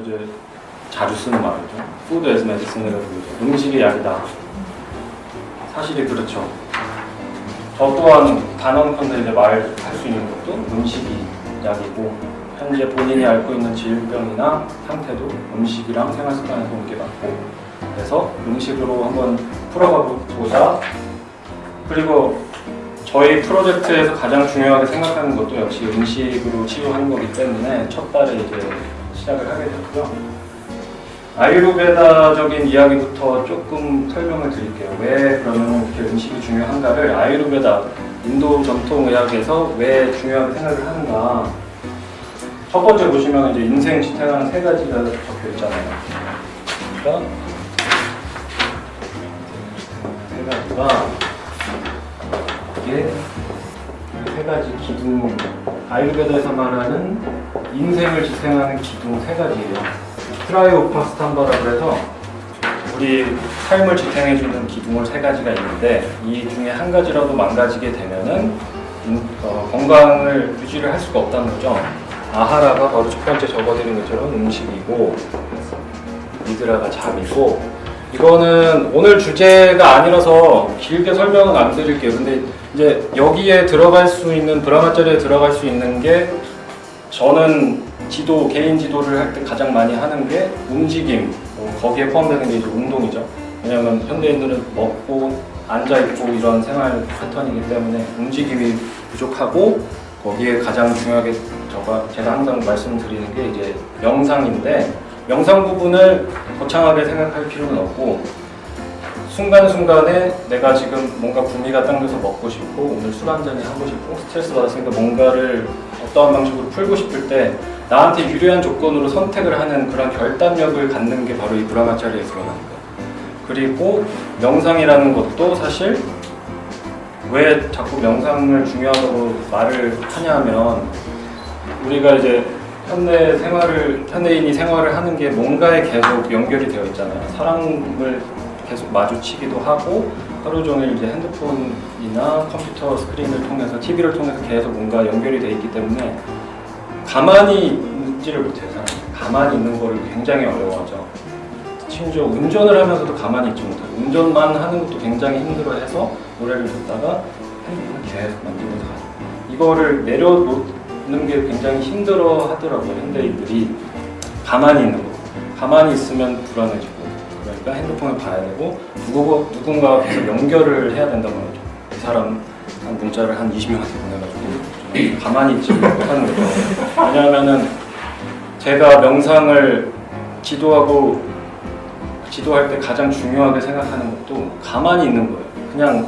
이제 자주 쓰는 말이죠. Food as medicine이라고 부르죠. 음식이 약이다. 사실이 그렇죠. 저 또한 단언컨대 이제 말할 수 있는 것도 음식이 약이고, 현재 본인이 앓고 있는 질병이나 상태도 음식이랑 생활습관에서 온 게 맞고, 그래서 음식으로 한번 풀어가보자. 그리고 저희 프로젝트에서 가장 중요하게 생각하는 것도 역시 음식으로 치유하는 거기 때문에 첫 달에 이제 시작을 하게 됐고요. 아유르베다적인 이야기부터 조금 설명을 드릴게요. 왜 그러면 이렇게 음식이 중요한가를 아유르베다, 인도 전통의학에서 왜 중요하게 생각을 하는가. 첫 번째 보시면 이제 인생 지탱하는 세 가지가 적혀 있잖아요. 그러니까 세 가지가 이게 세 가지 기둥, 아유르베다에서 말하는 인생을 지탱하는 기둥 세 가지예요. 트라이오파스탄바라고 해서 우리 삶을 지탱해주는 기둥을 세 가지가 있는데, 이 중에 한 가지라도 망가지게 되면은 건강을 유지를 할 수가 없다는 거죠. 아하라가 바로 첫 번째 적어드린 것처럼 음식이고, 니드라가 잠이고, 이거는 오늘 주제가 아니라서 길게 설명은 안 드릴게요. 근데 이제 여기에 들어갈 수 있는, 브라마짜리에 들어갈 수 있는 게, 저는 지도, 개인 지도를 할 때 가장 많이 하는 게 움직임, 거기에 포함되는 게 이제 운동이죠. 왜냐하면 현대인들은 먹고 앉아있고 이런 생활 패턴이기 때문에 움직임이 부족하고, 거기에 가장 중요하게 제가 항상 말씀드리는 게 이제 명상인데, 명상 부분을 거창하게 생각할 필요는 없고, 순간순간에 내가 지금 뭔가 구미가 당겨서 먹고 싶고, 오늘 술 한잔이 하고 싶고, 스트레스 받았으니까 뭔가를 어떠한 방식으로 풀고 싶을 때 나한테 유리한 조건으로 선택을 하는 그런 결단력을 갖는 게 바로 이 브라마차리에 들어가는 거예요. 그리고 명상이라는 것도 사실 왜 자꾸 명상을 중요하다고 말을 하냐면, 우리가 이제 현대인이 생활을 하는 게 뭔가에 계속 연결이 되어 있잖아요. 사람을 계속 마주치기도 하고, 하루 종일 이제 핸드폰이나 컴퓨터 스크린을 통해서, TV를 통해서 계속 뭔가 연결이 되어 있기 때문에 가만히 있지를 못해요. 사람이 가만히 있는 걸 굉장히 어려워하죠. 심지어 운전을 하면서도 가만히 있지 못하고, 운전만 하는 것도 굉장히 힘들어해서 노래를 듣다가 핸드폰을 계속 만지면서 가요. 이거를 내려놓는 게 굉장히 힘들어 하더라고요. 현대인들이 가만히 있는 거. 가만히 있으면 불안해지고, 그러니까 핸드폰을 봐야 되고, 누군가와 계속 연결을 해야 된다고 하죠. 이 사람 한 문자를 한 20명한테 보내가지고 가만히 있지 못하는 거죠. 왜냐하면은 제가 명상을 지도할 때 가장 중요하게 생각하는 것도 가만히 있는 거예요. 그냥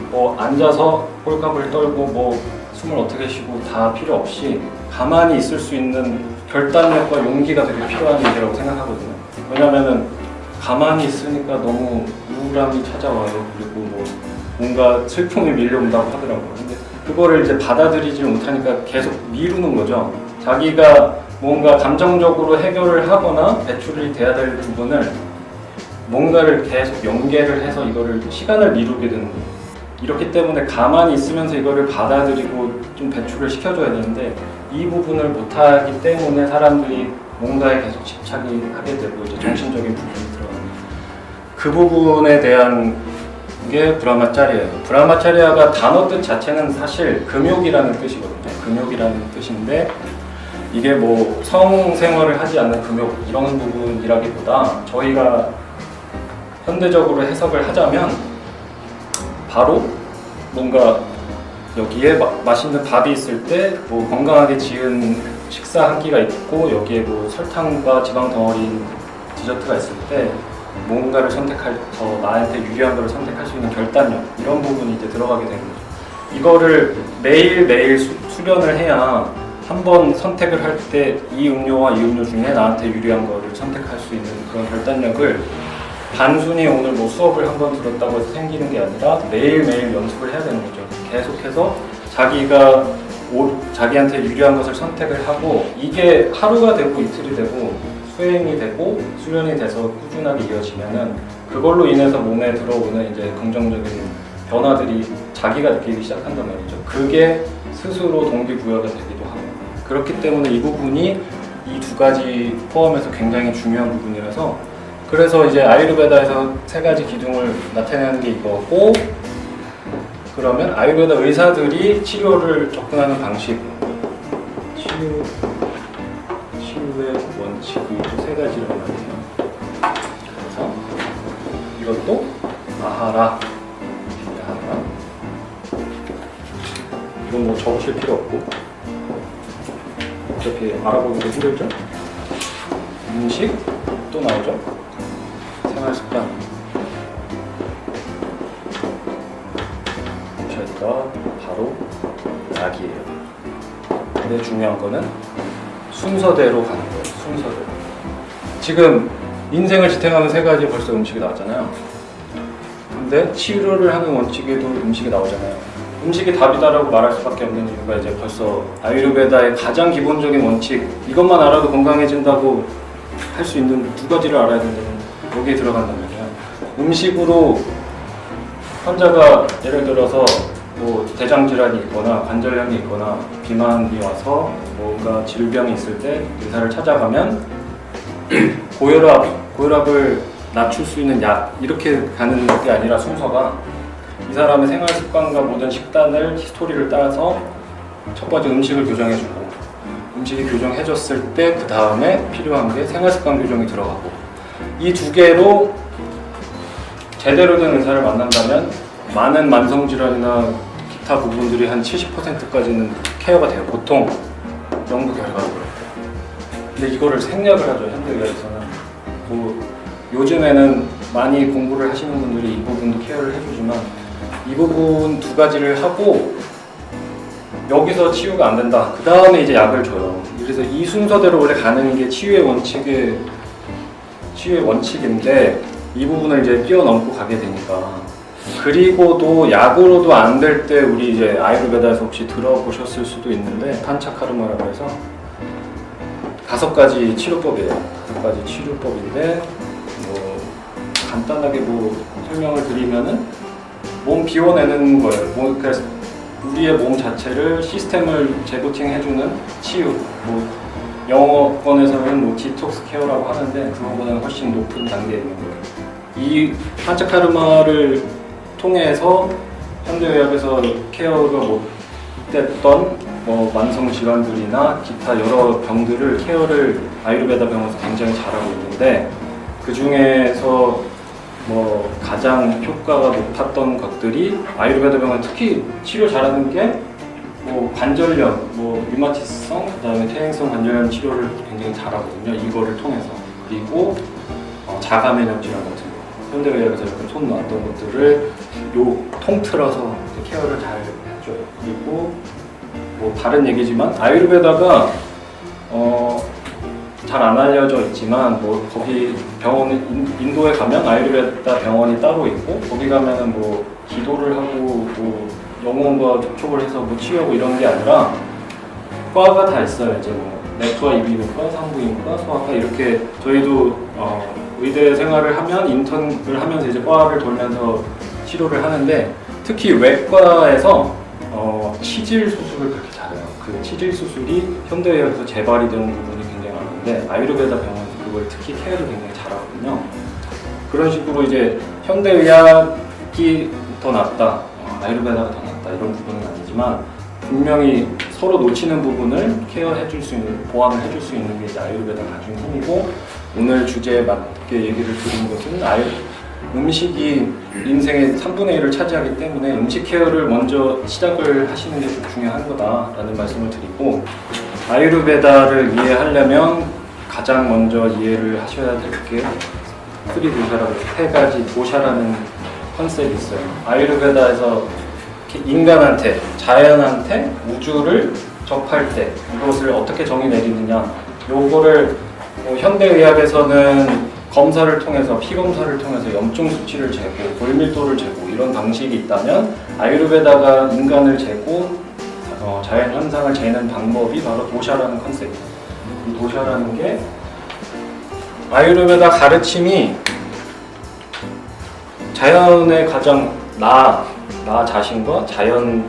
뭐 앉아서 홀값을 떨고 뭐 숨을 어떻게 쉬고 다 필요 없이 가만히 있을 수 있는 결단력과 용기가 되게 필요한 일이라고 생각하거든요. 왜냐면은 가만히 있으니까 너무 우울함이 찾아와요. 그리고 뭐 뭔가 슬픔이 밀려온다고 하더라고요. 근데 그거를 이제 받아들이지 못하니까 계속 미루는 거죠. 자기가 뭔가 감정적으로 해결을 하거나 배출이 돼야 될 부분을 뭔가를 계속 연계를 해서 이거를 시간을 미루게 되는 거예요. 이렇기 때문에 가만히 있으면서 이거를 받아들이고 좀 배출을 시켜줘야 되는데, 이 부분을 못하기 때문에 사람들이 뭔가에 계속 집착이 하게 되고 이제 정신적인 부분이 들어가는 그 부분에 대한 게 브라마차리아예요. 브라마차리아가 단어 뜻 자체는 사실 금욕이라는 뜻이거든요. 금욕이라는 뜻인데, 이게 뭐 성생활을 하지 않는 금욕 이런 부분이라기보다 저희가 현대적으로 해석을 하자면 바로 뭔가 여기에 맛있는 밥이 있을 때 뭐 건강하게 지은 식사 한 끼가 있고, 여기에 뭐 설탕과 지방 덩어리인 디저트가 있을 때 뭔가를 더 나한테 유리한 걸 선택할 수 있는 결단력, 이런 부분이 이제 들어가게 되는 거죠. 이거를 매일매일 수련을 해야 한 번 선택을 할 때 이 음료와 이 음료 중에 나한테 유리한 거를 선택할 수 있는 그런 결단력을 단순히 오늘 뭐 수업을 한 번 들었다고 해서 생기는 게 아니라 매일매일 연습을 해야 되는 거죠. 계속해서 자기한테 유리한 것을 선택을 하고, 이게 하루가 되고 이틀이 되고 수행이 되고 수련이 돼서 꾸준하게 이어지면은 그걸로 인해서 몸에 들어오는 이제 긍정적인 변화들이 자기가 느끼기 시작한단 말이죠. 그게 스스로 동기부여가 되기도 하고, 그렇기 때문에 이 부분이 이 두 가지 포함해서 굉장히 중요한 부분이라서 그래서 이제 아유르베다에서 세 가지 기둥을 나타내는 게 이거고 그러면 아유르베다 의사들이 치료를 접근하는 방식 치유의 원칙이 또 세 가지란 말이에요. 그래서 이것도 아하라 이건 뭐 적으실 필요 없고 어차피 알아보기도 힘들죠? 음식 또 나오죠? 생활습관 보셔야 바로 약이에요. 근데 중요한 거는 순서대로 가는 거예요. 순서대로. 지금 인생을 지탱하는 세 가지 벌써 음식이 나왔잖아요. 근데 치료를 하는 원칙에도 음식이 나오잖아요. 음식이 답이다라고 말할 수밖에 없는 이유가 이제 벌써 아유르베다의 가장 기본적인 원칙 이것만 알아도 건강해진다고 할 수 있는 두 가지를 알아야 된다는 여기에 들어간단 말이에요. 음식으로 환자가 예를 들어서 뭐 대장 질환이 있거나 관절염이 있거나 비만이 와서 뭔가 질병이 있을 때 의사를 찾아가면 고혈압을 낮출 수 있는 약 이렇게 가는 게 아니라 순서가 이 사람의 생활 습관과 모든 식단을 히스토리를 따라서 첫 번째 음식을 교정해주고 음식이 교정해줬을 때 그 다음에 필요한 게 생활 습관 교정이 들어가고 이 두 개로 제대로 된 의사를 만난다면 많은 만성 질환이나 기타 부분들이 한 70%까지는 케어가 돼요. 보통 연구 결과로 그렇고. 근데 이거를 생략을 하죠. 현대의학에서는. 뭐 요즘에는 많이 공부를 하시는 분들이 이 부분도 케어를 해주지만 이 부분 두 가지를 하고 여기서 치유가 안 된다. 그 다음에 이제 약을 줘요. 그래서 이 순서대로 원래 가는 게 치유의 원칙인데 이 부분을 이제 뛰어넘고 가게 되니까 그리고도 약으로도 안 될 때 우리 이제 아유르베다에서 혹시 들어보셨을 수도 있는데 판차카르마라고 해서 5가지 치료법이에요. 5가지 치료법인데 뭐 간단하게 뭐 설명을 드리면은 몸 비워내는 거예요. 그래서 우리의 몸 자체를 시스템을 재부팅해주는 치유. 뭐 영어권에서는 뭐 디톡스 케어라고 하는데 그거보다는 훨씬 높은 단계에 있는 거예요. 이 판차카르마를 통해서 현대의학에서 케어가 못 됐던 뭐 만성 질환들이나 기타 여러 병들을 케어를 아유르베다 병원에서 굉장히 잘하고 있는데 그 중에서 뭐 가장 효과가 높았던 것들이 아유르베다 병원 특히 치료 잘하는 게 뭐 관절염, 뭐 류마티스성, 그다음에 퇴행성 관절염 치료를 굉장히 잘하거든요. 이거를 통해서 그리고 자가면역 질환 같은 거 현대의학에서 이렇게 손 놨던 것들을 통틀어서 케어를 잘 해줘요. 그리고 뭐 다른 얘기지만 아유르베다가 잘 안 알려져 있지만 뭐 거기 병원 인도에 가면 아유르베다 병원이 따로 있고 거기 가면은 뭐 기도를 하고 뭐 영혼과 접촉을 해서 뭐 치유하고 이런 게 아니라 과가 다 있어요. 이제 뭐 내과, 이비인후과, 산부인과, 소아과 이렇게 저희도 의대 생활을 하면 인턴을 하면서 이제 과를 돌면서 치료를 하는데 특히 외과에서 치질 수술을 그렇게 잘해요. 그 치질 수술이 현대의학에서 재발이 되는 부분이 굉장히 많은데 아유르베다 병원에서 그걸 특히 케어를 굉장히 잘하거든요. 그런 식으로 이제 현대의학이 더 낫다, 아유르베다가 더 낫다 이런 부분은 아니지만 분명히 서로 놓치는 부분을 케어해줄 수 있는, 보완을 해줄 수 있는 게 이제 아유르베다가 가진 힘이고 오늘 주제에 맞게 얘기를 드린 것은 음식이 인생의 3분의 1을 차지하기 때문에 음식 케어를 먼저 시작을 하시는 게 중요한 거다라는 말씀을 드리고 아유르베다를 이해하려면 가장 먼저 이해를 하셔야 될 게 쓰리 도샤라고 3가지 도샤라는 컨셉이 있어요. 아유르베다에서 인간한테, 자연한테 우주를 접할 때 이것을 어떻게 정의 내리느냐 요거를 현대의학에서는 검사를 통해서 피검사를 통해서 염증 수치를 재고 골밀도를 재고 이런 방식이 있다면 아유르베다가 인간을 재고 자연 현상을 재는 방법이 바로 도샤라는 컨셉이에요. 이 도샤라는 게 아유르베다 가르침이 자연의 가장 나 자신과 자연의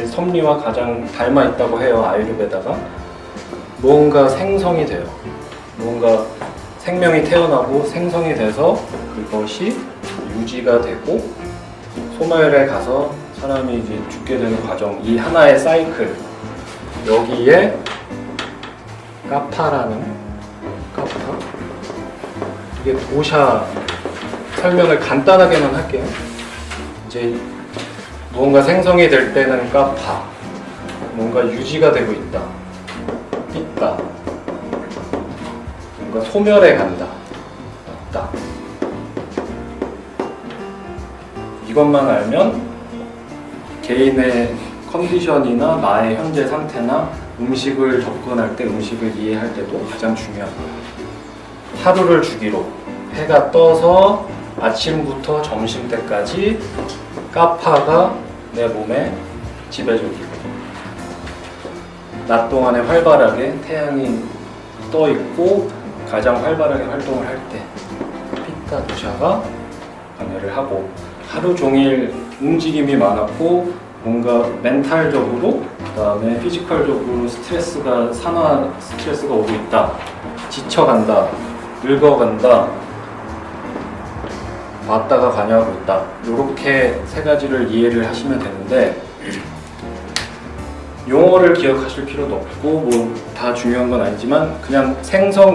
섭리와 가장 닮아 있다고 해요. 아유르베다가 무언가 생성이 돼요. 무언가 생명이 태어나고 생성이 돼서 그것이 유지가 되고 소멸에 가서 사람이 이제 죽게 되는 과정, 이 하나의 사이클, 여기에 까파라는 까파, 이게 도샤 설명을 간단하게만 할게요. 이제 무언가 생성이 될 때는 까파, 뭔가 유지가 되고 있다, 있다, 뭔가 소멸해 간다, 없다. 이것만 알면 개인의 컨디션이나 나의 현재 상태나 음식을 접근할 때, 음식을 이해할 때도 가장 중요합니다. 하루를 주기로 해가 떠서 아침부터 점심 때까지 까파가 내 몸에 지배적이고, 낮 동안에 활발하게 태양이 떠 있고 가장 활발하게 활동을 할 때 피타 도샤가 관여를 하고, 하루 종일 움직임이 많았고 뭔가 멘탈적으로, 그 다음에 피지컬적으로 스트레스가, 산화 스트레스가 오고 있다, 지쳐간다, 늙어간다, 왔다가 관여하고 있다, 이렇게 세 가지를 이해를 하시면 되는데, 용어를 기억하실 필요도 없고 뭐 다 중요한 건 아니지만 그냥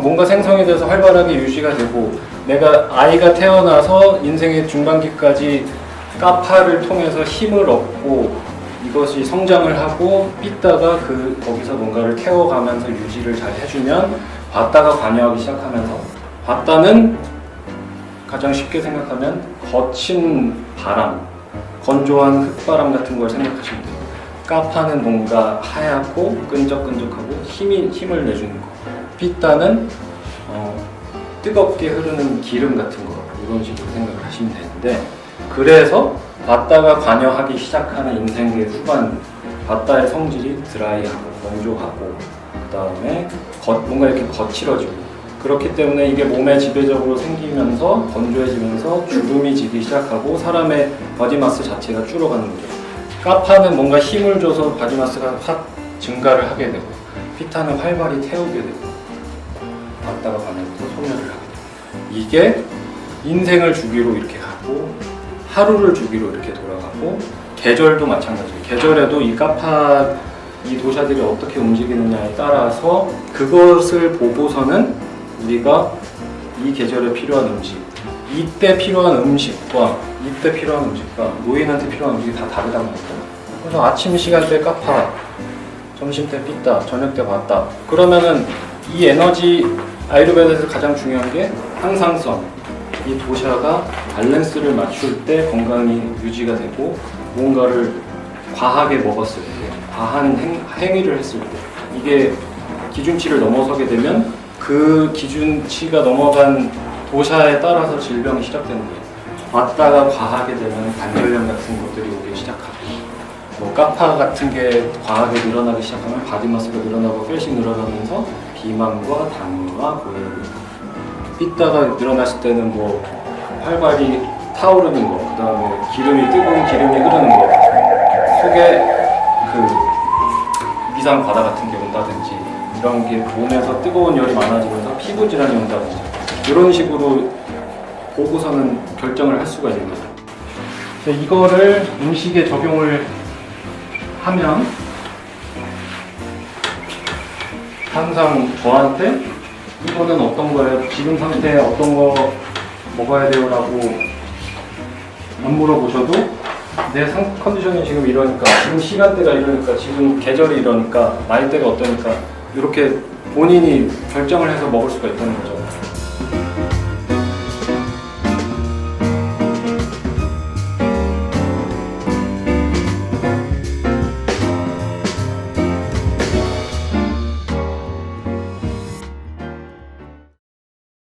뭔가 생성이 돼서 활발하게 유지가 되고, 내가 아이가 태어나서 인생의 중반기까지 까파를 통해서 힘을 얻고 이것이 성장을 하고 삐다가 거기서 뭔가를 태워가면서 유지를 잘 해주면 바다가 관여하기 시작하면서, 바다는 가장 쉽게 생각하면 거친 바람, 건조한 흙바람 같은 걸 생각하시면 돼요. 까파는 뭔가 하얗고 끈적끈적하고 힘을 내주는 거. 삐다는 뜨겁게 흐르는 기름 같은 거, 이런 식으로 생각을 하시면 되는데, 그래서 바다가 관여하기 시작하는 인생의 후반, 바다의 성질이 드라이하고 건조하고 그 다음에 뭔가 이렇게 거칠어지고, 그렇기 때문에 이게 몸에 지배적으로 생기면서 건조해지면서 주름이 지기 시작하고 사람의 바디마스 자체가 줄어가는 거죠. 까파는 뭔가 힘을 줘서 바디마스가 확 증가를 하게 되고, 피타는 활발히 태우게 되고, 바다가 관여해서 소멸을 하게 되고, 이게 인생을 주기로 이렇게 가고 하루를 주기로 이렇게 돌아가고, 계절도 마찬가지예요. 계절에도 이 까파, 이 도샤들이 어떻게 움직이느냐에 따라서 그것을 보고서는 우리가 이 계절에 필요한 음식, 이때 필요한 음식과 이때 필요한 음식과 노인한테 필요한 음식이 다 다르단 말이에요. 그래서 아침 시간대 까파, 점심 때 삐다, 저녁 때 바다. 그러면은 이 에너지, 아유르베다에서 가장 중요한 게 항상성. 이 도샤가 밸런스를 맞출 때 건강이 유지가 되고, 무언가를 과하게 먹었을 때, 과한 행위를 했을 때, 이게 기준치를 넘어서게 되면 그 기준치가 넘어간 도샤에 따라서 질병이 시작되는 거예요. 왔다가 과하게 되면 관절염 같은 것들이 오기 시작하고, 뭐 까파 같은 게 과하게 늘어나기 시작하면 바디마스가 늘어나고 팻이 늘어나면서 비만과 당뇨와 고혈압, 삐다가 늘어났을 때는 뭐 활발히 타오르는 거, 그 다음에 뜨거운 기름이 흐르는 거, 속에 위산 과다 같은 게 온다든지, 이런 게 몸에서 뜨거운 열이 많아지면서 피부 질환이 온다든지, 이런 식으로 보고서는 결정을 할 수가 있는 거죠. 이거를 음식에 적용을 하면 항상 저한테 이거는 어떤 거예요? 지금 상태에 어떤 거 먹어야 돼요? 라고 안 물어보셔도, 내 컨디션이 지금 이러니까, 지금 시간대가 이러니까, 지금 계절이 이러니까, 나이대가 어떠니까, 이렇게 본인이 결정을 해서 먹을 수가 있다는 거죠.